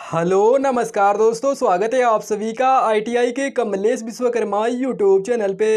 Hello नमस्कार दोस्तों, स्वागत है आप सभी का आईटीआई के कमलेश विश्वकर्मा यूट्यूब चैनल पे।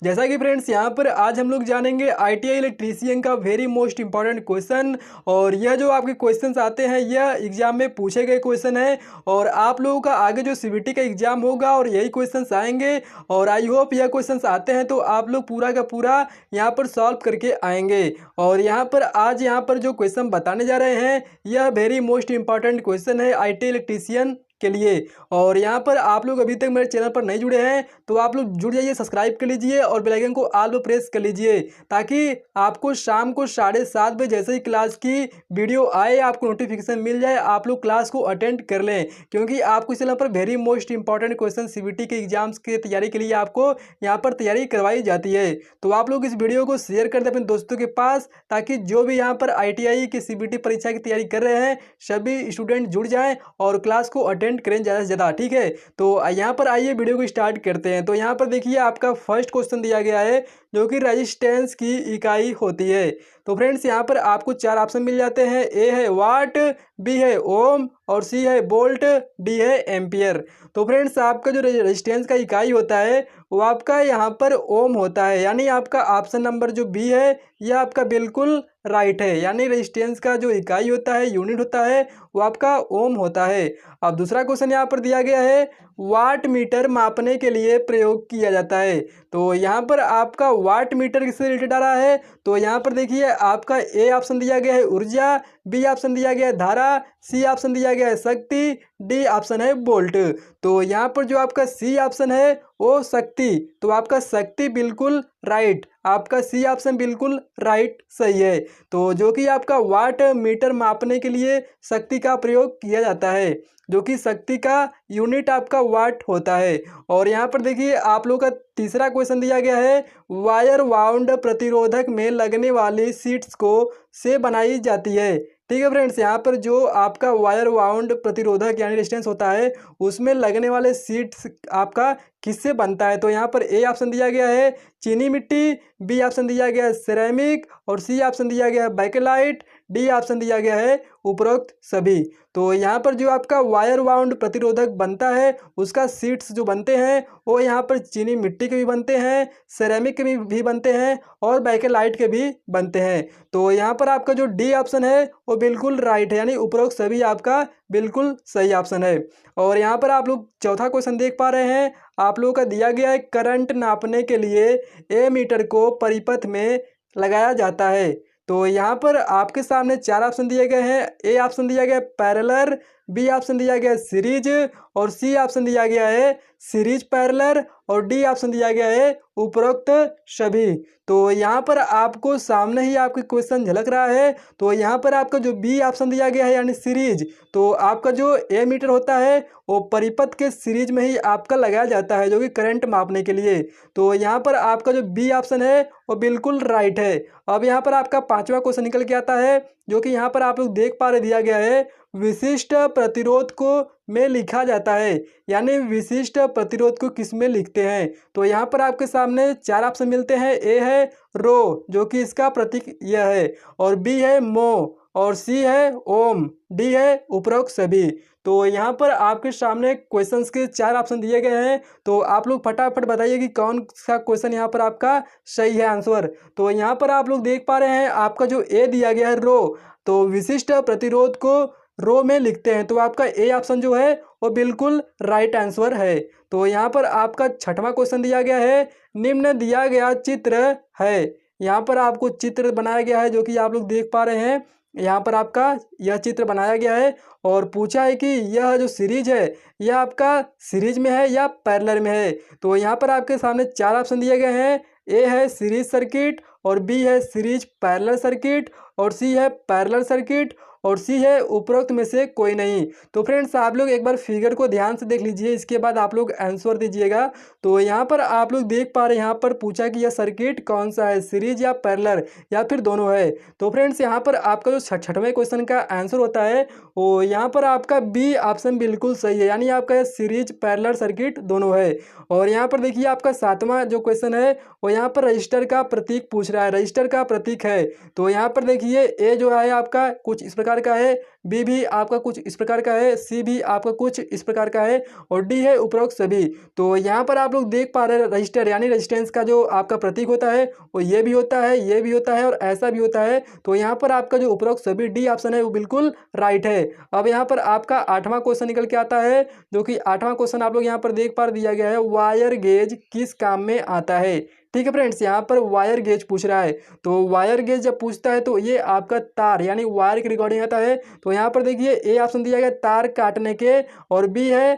जैसा कि फ्रेंड्स यहाँ पर आज हम लोग जानेंगे आईटीआई इलेक्ट्रीशियन का वेरी मोस्ट इंपॉर्टेंट क्वेश्चन। और यह जो आपके क्वेश्चंस आते हैं यह एग्जाम में पूछे गए क्वेश्चन है और आप लोगों का आगे जो सीबीटी का एग्जाम होगा और यही क्वेश्चन आएंगे। और आई होप यह क्वेश्चन आते हैं तो आप लोग पूरा का पूरा यहाँ पर सॉल्व करके आएंगे। और यहाँ पर आज यहाँ पर जो क्वेश्चन बताने जा रहे हैं यह वेरी मोस्ट इंपॉर्टेंट क्वेश्चन है आईटी इलेक्ट्रीशियन के लिए। और यहाँ पर आप लोग अभी तक मेरे चैनल पर नहीं जुड़े हैं तो आप लोग जुड़ जाइए, सब्सक्राइब कर लीजिए और बेल आइकन को ऑल पे प्रेस कर लीजिए ताकि आपको शाम को 7:30 बजे जैसे ही क्लास की वीडियो आए आपको नोटिफिकेशन मिल जाए, आप लोग क्लास को अटेंड कर लें। क्योंकि आपको इस चैनल पर very most important question CBT के एग्जाम्स की तैयारी के लिए आपको यहाँ पर तैयारी करवाई जाती है। तो आप लोग इस वीडियो को शेयर कर दें अपने दोस्तों के पास ताकि जो भी यहाँ पर आईटीआई की सीबीटी परीक्षा की तैयारी कर रहे हैं सभी स्टूडेंट जुड़ जाएं और क्लास को अटेंड करें ज़्यादा से ज़्यादा। ठीक है, तो यहाँ पर आइए वीडियो को स्टार्ट करते हैं। तो यहाँ पर देखिए आपका फर्स्ट क्वेश्चन दिया गया है जो कि रेजिस्टेंस की इकाई होती है। तो फ्रेंड्स यहाँ पर आपको 4 ऑप्शन मिल जाते हैं। ए है वाट, बी है ओम और सी है वोल्ट, डी है एम्पियर। तो फ्रेंड्स आपका जो रेजिस्टेंस का इकाई होता है वो आपका यहाँ पर ओम होता है, यानी आपका ऑप्शन नंबर जो बी है यह आपका बिल्कुल राइट है। यानी रेजिस्टेंस का जो इकाई होता है, यूनिट होता है, वो आपका ओम होता है। अब दूसरा क्वेश्चन यहाँ पर दिया गया है वाट मीटर मापने के लिए प्रयोग किया जाता है। तो यहाँ पर आपका वाट मीटर किससे रिलेटेड आ रहा है, तो यहाँ पर देखिए आपका ए ऑप्शन दिया गया है ऊर्जा, बी ऑप्शन दिया गया है धारा, सी ऑप्शन दिया गया है शक्ति, डी ऑप्शन है वोल्ट। तो यहाँ पर जो आपका सी ऑप्शन है वो शक्ति, तो आपका शक्ति बिल्कुल राइट, आपका सी ऑप्शन बिल्कुल राइट सही है। तो जो कि आपका वाट मीटर मापने के लिए शक्ति का प्रयोग किया जाता है, जो कि शक्ति का यूनिट आपका वाट होता है। और यहाँ पर देखिए आप लोग का तीसरा क्वेश्चन दिया गया है वायर वाउंड प्रतिरोधक में लगने वाली शीट्स को से बनाई जाती है। ठीक है फ्रेंड्स, यहाँ पर जो आपका वायर वाउंड प्रतिरोधक यानी रेजिस्टेंस होता है उसमें लगने वाले शीट्स आपका किससे बनता है। तो यहाँ पर ए ऑप्शन दिया गया है चीनी मिट्टी, बी ऑप्शन दिया गया है सिरेमिक और सी ऑप्शन दिया गया है बैकेलाइट, डी ऑप्शन दिया गया है उपरोक्त सभी। तो यहाँ पर जो आपका वायर वाउंड प्रतिरोधक बनता है उसका शीट्स जो बनते हैं वो यहाँ पर चीनी मिट्टी के भी बनते हैं, सिरेमिक के भी बनते हैं और बैकेलाइट के भी बनते हैं। तो यहाँ पर आपका जो डी ऑप्शन है वो बिल्कुल राइट है, यानी उपरोक्त सभी आपका बिल्कुल सही ऑप्शन है। और यहाँ पर आप लोग चौथा क्वेश्चन देख पा रहे हैं, आप लोगों का दिया गया है करंट नापने के लिए ए मीटर को परिपथ में लगाया जाता है। तो यहाँ पर आपके सामने 4 ऑप्शन दिए गए हैं। ए ऑप्शन दिया गया है पैरेलल, बी ऑप्शन दिया गया है सीरीज और सी ऑप्शन दिया गया है सीरीज पैरेलल और डी ऑप्शन दिया गया है उपरोक्त सभी। तो यहाँ पर आपको सामने ही आपके क्वेश्चन झलक रहा है। तो यहाँ पर आपका जो बी ऑप्शन दिया गया है यानी सीरीज, तो आपका जो ए मीटर होता है वो परिपथ के सीरीज में ही आपका लगाया जाता है जो कि करंट मापने के लिए। तो यहाँ पर आपका जो बी ऑप्शन है वो बिल्कुल राइट है। अब यहाँ पर आपका 5वां क्वेश्चन निकल के आता है जो कि यहाँ पर आप लोग देख पा रहे दिया गया है विशिष्ट प्रतिरोध को में लिखा जाता है, यानी विशिष्ट प्रतिरोध को किस में लिखते हैं। तो यहाँ पर आपके सामने 4 ऑप्शन मिलते हैं। ए है रो जो कि इसका प्रतीक यह है, और बी है मो और सी है ओम, डी है उपरोक्त सभी। तो यहाँ पर आपके सामने क्वेश्चंस के 4 ऑप्शन दिए गए हैं। तो आप लोग फटाफट बताइए कि कौन सा क्वेश्चन यहाँ पर आपका सही है आंसर। तो यहाँ पर आप लोग देख पा रहे हैं आपका जो ए दिया गया है रो, तो विशिष्ट प्रतिरोध को रो में लिखते हैं, तो आपका ए ऑप्शन जो है वो बिल्कुल राइट आंसर है। तो यहाँ पर आपका 6वां क्वेश्चन दिया गया है निम्न दिया गया चित्र है। यहाँ पर आपको चित्र बनाया गया है जो कि आप लोग देख पा रहे हैं। यहाँ पर आपका यह चित्र बनाया गया है और पूछा है कि यह जो सीरीज है यह आपका सीरीज में है या पैरेलल में है। तो यहाँ पर आपके सामने 4 ऑप्शन दिए गए हैं। ए है सीरीज सर्किट और बी है सीरीज पैरेलल सर्किट और सी है पैरेलल सर्किट और सी है उपरोक्त में से कोई नहीं। तो फ्रेंड्स आप लोग एक बार फिगर को ध्यान से देख लीजिए, इसके बाद आप लोग आंसर दीजिएगा। तो यहाँ पर आप लोग देख पा रहे हैं यहाँ पर पूछा कि यह सर्किट कौन सा है, सीरीज या पैरेलल या फिर दोनों है। तो फ्रेंड्स यहाँ पर आपका जो 6वें क्वेश्चन का आंसर होता है वो यहाँ पर आपका बी ऑप्शन बिल्कुल सही है, यानी आपका सीरीज पैरेलल सर्किट दोनों है। और यहाँ पर देखिए आपका 7वां जो क्वेश्चन है वो यहाँ पर रजिस्टर का प्रतीक पूछ रहा है, रजिस्टर का प्रतीक है। तो यहाँ पर देखिए ए जो है आपका कुछ इस प्रकार प्रकार का है, बी भी आपका कुछ इस प्रकार का है, सी भी आपका कुछ इस प्रकार का है और डी है उपरोक्त सभी। तो यहाँ पर आप लोग देख पा रहे हैं रजिस्टर यानी रेजिस्टेंस का जो आपका प्रतीक होता है वो ये भी होता है, ये भी होता है और ऐसा भी होता है। तो यहाँ पर आपका जो उपरोक्त सभी डी ऑप्शन है वो बिल्कुल राइट है। अब यहाँ पर आपका 8वां क्वेश्चन निकल के आता है, जो कि 8वां क्वेश्चन आप लोग यहाँ पर देख पा दिया गया है, वायर गेज किस काम में आता है। ठीक है फ्रेंड्स, यहाँ पर वायर गेज पूछ रहा है। तो वायर गेज जब पूछता है तो ये आपका तार यानी वायर के रिगार्डिंग आता है। तो यहाँ पर देखिए ए ऑप्शन दिया गया तार काटने के, और बी है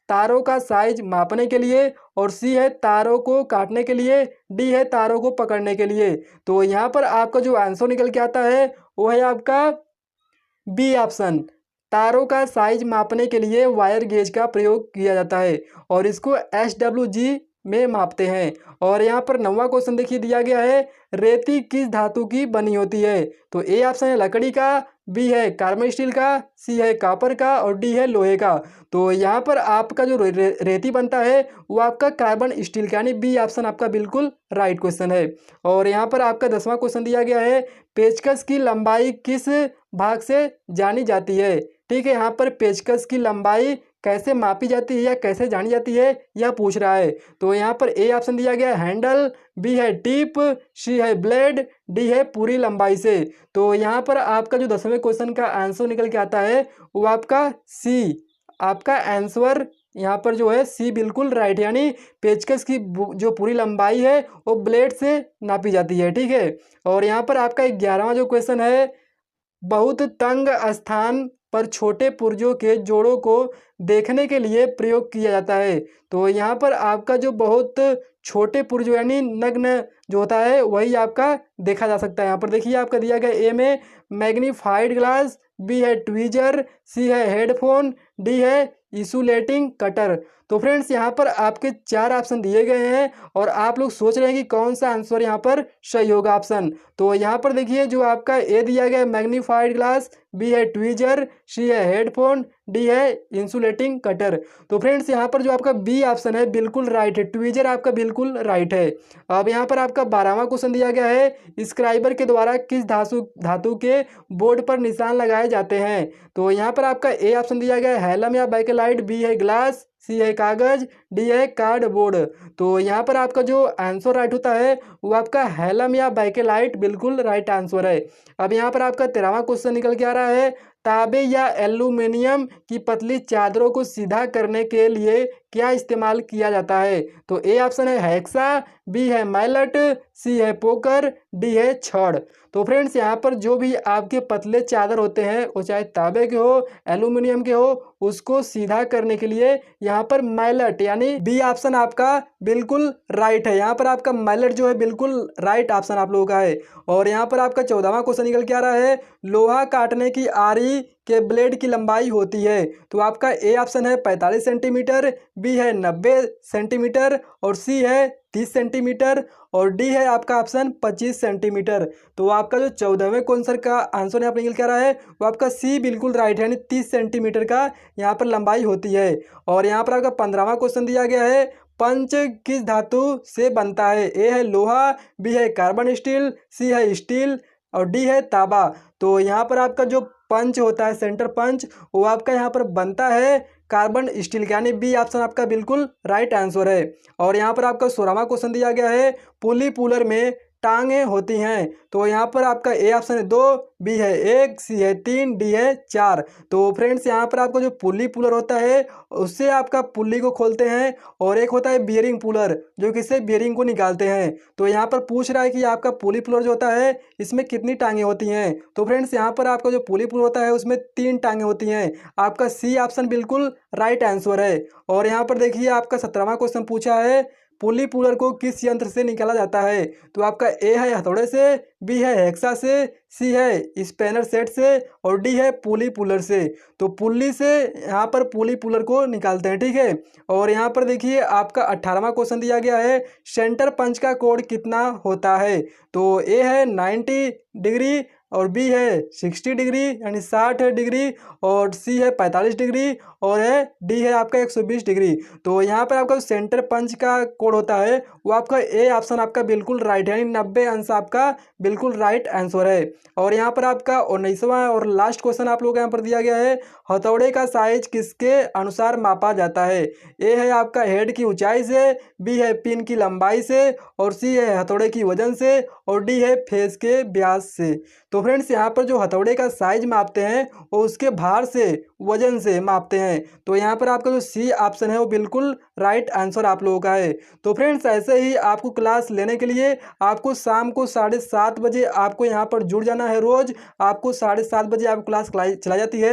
तारों का साइज मापने के लिए, और सी है तारों को काटने के लिए, डी है तारों को पकड़ने के लिए। तो यहाँ पर आपका जो आंसर निकल के आता है वो है आपका बी ऑप्शन, तारों का साइज मापने के लिए वायर गेज का प्रयोग किया जाता है और इसको SWG में मापते हैं। और यहाँ पर 9वां क्वेश्चन देखिए दिया गया है, रेती किस धातु की बनी होती है। तो ए ऑप्शन है लकड़ी का, बी है कार्बन स्टील का, सी है कॉपर का और डी है लोहे का। तो यहाँ पर आपका जो रेती बनता है वो आपका कार्बन स्टील का, यानी बी ऑप्शन आपका बिल्कुल राइट क्वेश्चन है। और यहाँ पर आपका 10वां क्वेश्चन दिया गया है, पेचकस की लंबाई किस भाग से जानी जाती है। ठीक है, यहाँ पर पेचकस की लंबाई कैसे मापी जाती है या कैसे जानी जाती है यह पूछ रहा है। तो यहाँ पर ए ऑप्शन दिया गया है हैंडल, बी है टिप, सी है ब्लेड, डी है पूरी लंबाई से। तो यहाँ पर आपका जो 10वें क्वेश्चन का आंसर निकल के आता है वो आपका सी, आपका आंसर यहाँ पर जो है सी बिल्कुल राइट, यानी पेचकस की जो पूरी लंबाई है वो ब्लेड से नापी जाती है। ठीक है, और यहाँ पर आपका 11वां जो क्वेश्चन है, बहुत तंग स्थान पर छोटे पुर्जों के जोड़ों को देखने के लिए प्रयोग किया जाता है। तो यहाँ पर आपका जो बहुत छोटे पुर्जों यानी नग्न जो होता है वही आपका देखा जा सकता है। यहाँ पर देखिए आपका दिया गया ए में मैग्नीफाइड ग्लास, बी है ट्वीजर, सी है हेडफोन, डी है इंसुलेटिंग कटर। तो फ्रेंड्स यहाँ पर आपके 4 ऑप्शन दिए गए हैं और आप लोग सोच रहे हैं कि कौन सा आंसर यहाँ पर सही होगा ऑप्शन। तो यहाँ पर देखिए जो आपका ए दिया गया है मैग्नीफाइड ग्लास, बी है ट्वीजर, सी है हेडफोन, डी है इंसुलेटिंग कटर। तो फ्रेंड्स यहाँ पर जो आपका बी ऑप्शन है बिल्कुल राइट है, ट्वीजर आपका बिल्कुल राइट है। अब यहाँ पर आपका 12वां क्वेश्चन दिया गया है, स्क्राइबर के द्वारा किस धातु के बोर्ड पर निशान लगाए जाते हैं। तो यहाँ पर आपका ए ऑप्शन दिया गया है हेलम या बैकेलाइट, बी है ग्लास, सी है कागज, डी है कार्डबोर्ड। तो यहाँ पर आपका जो आंसर राइट होता है वो आपका हेलम या बैकेलाइट बिल्कुल राइट आंसर है। अब यहाँ पर आपका 13वां क्वेश्चन निकल के आ रहा है, तांबे या एल्यूमिनियम की पतली चादरों को सीधा करने के लिए क्या इस्तेमाल किया जाता है। तो ए ऑप्शन है हेक्सा, बी है मैलट, सी है पोकर, डी है छड़। तो फ्रेंड्स यहाँ पर जो भी आपके पतले चादर होते हैं वो चाहे तांबे के हो एल्यूमिनियम के हो, उसको सीधा करने के लिए यहाँ पर मैलट यानी बी ऑप्शन आपका बिल्कुल राइट है। यहाँ पर आपका मैलट जो है बिल्कुल राइट ऑप्शन आप लोगों का है। और यहाँ पर आपका 14वां क्वेश्चन निकल के आ रहा है, लोहा काटने की आरी के ब्लेड की लंबाई होती है। तो आपका ए ऑप्शन है 45 सेंटीमीटर, बी है 90 सेंटीमीटर और सी है 30 सेंटीमीटर और डी है आपका ऑप्शन 25 सेंटीमीटर। तो आपका जो 14वें क्वेश्चन का आंसर यहाँ पर निकल के आ रहा है वो आपका सी बिल्कुल राइट है, यानी 30 सेंटीमीटर का यहाँ पर लंबाई होती है। और यहाँ पर आपका 15वां क्वेश्चन दिया गया है, पंच किस धातु से बनता है। ए है लोहा, बी है कार्बन स्टील, सी है स्टील और डी है तांबा। तो यहाँ पर आपका जो पंच होता है सेंटर पंच वो आपका यहाँ पर बनता है कार्बन स्टील का, यानी बी ऑप्शन आपका बिल्कुल राइट आंसर है। और यहाँ पर आपका 16वां क्वेश्चन दिया गया है, पुली पुलर में टांगे होती हैं। तो यहाँ पर आपका ए ऑप्शन है 2, बी है 1, सी है 3, डी है 4। तो फ्रेंड्स यहाँ पर आपका जो पुली पुलर होता है उससे आपका पुल्ली को खोलते हैं और एक होता है बियरिंग पुलर जो कि इससे बियरिंग को निकालते हैं। तो यहाँ पर पूछ रहा है कि आपका पुली पुलर जो होता है इसमें कितनी टांगे होती हैं। तो फ्रेंड्स यहाँ पर आपका जो पुली पुलर होता है उसमें 3 टांगे होती हैं। आपका सी ऑप्शन बिल्कुल राइट आंसर है। और यहाँ पर देखिए आपका 17वां क्वेश्चन पूछा है, पुली पुलर को किस यंत्र से निकाला जाता है। तो आपका ए है हथौड़े से, बी है हेक्सा से, सी है स्पैनर सेट से और डी है पुली पुलर से। तो पुल्ली से यहाँ पर पुली पुलर को निकालते हैं। ठीक है, और यहाँ पर देखिए आपका 18वां क्वेश्चन दिया गया है, सेंटर पंच का कोण कितना होता है। तो ए है 90 डिग्री और बी है 60 डिग्री यानी 60 डिग्री, और सी है 45 डिग्री, और है डी है आपका 120 डिग्री। तो यहाँ पर आपका सेंटर पंच का कोड होता है वो आपका ए ऑप्शन आपका बिल्कुल राइट है, यानी 90 अंश आपका बिल्कुल राइट आंसर है। और यहाँ पर आपका 19वां और लास्ट क्वेश्चन आप लोग यहाँ पर दिया गया है, हथौड़े का साइज किसके अनुसार मापा जाता है? ए है आपका हेड की ऊंचाई से, बी है पिन की लंबाई से, और सी है हथौड़े की वजन से, और डी है फेस के व्यास से। तो फ्रेंड्स यहाँ पर जो हथौड़े का साइज मापते हैं वो उसके भार से, वजन से मापते हैं। तो यहाँ पर आपका जो सी ऑप्शन है वो बिल्कुल राइट आंसर आप लोगों का है। तो फ्रेंड्स ऐसे ही आपको क्लास लेने के लिए आपको शाम को 7:30 बजे आपको यहाँ पर जुड़ जाना है। रोज आपको 7:30 बजे आपको क्लास चलाई जाती है।